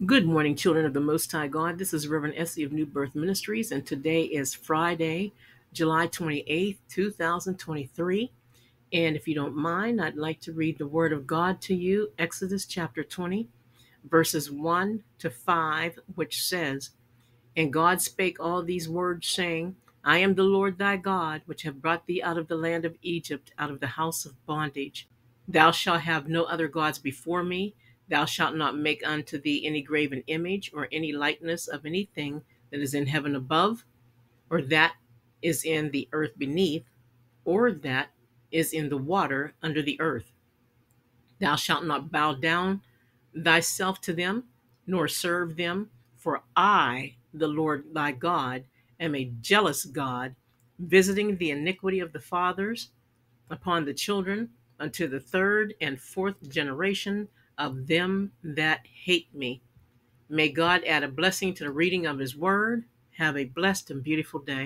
Good morning, children of the Most High God. This is RevEssie of New Birth Ministries, and today is Friday, July 28th, 2023. And if you don't mind, I'd like to read the Word of God to you, Exodus chapter 20, verses 1 to 5, which says, And God spake all these words, saying, I am the Lord thy God, which have brought thee out of the land of Egypt, out of the house of bondage. Thou shalt have no other gods before me. Thou shalt not make unto thee any graven image, or any likeness of anything that is in heaven above, or that is in the earth beneath, or that is in the water under the earth. Thou shalt not bow down thyself to them, nor serve them, for I, the Lord thy God, am a jealous God, visiting the iniquity of the fathers upon the children unto the third and fourth generation of them that hate me. May God add a blessing to the reading of his word. Have a blessed and beautiful day.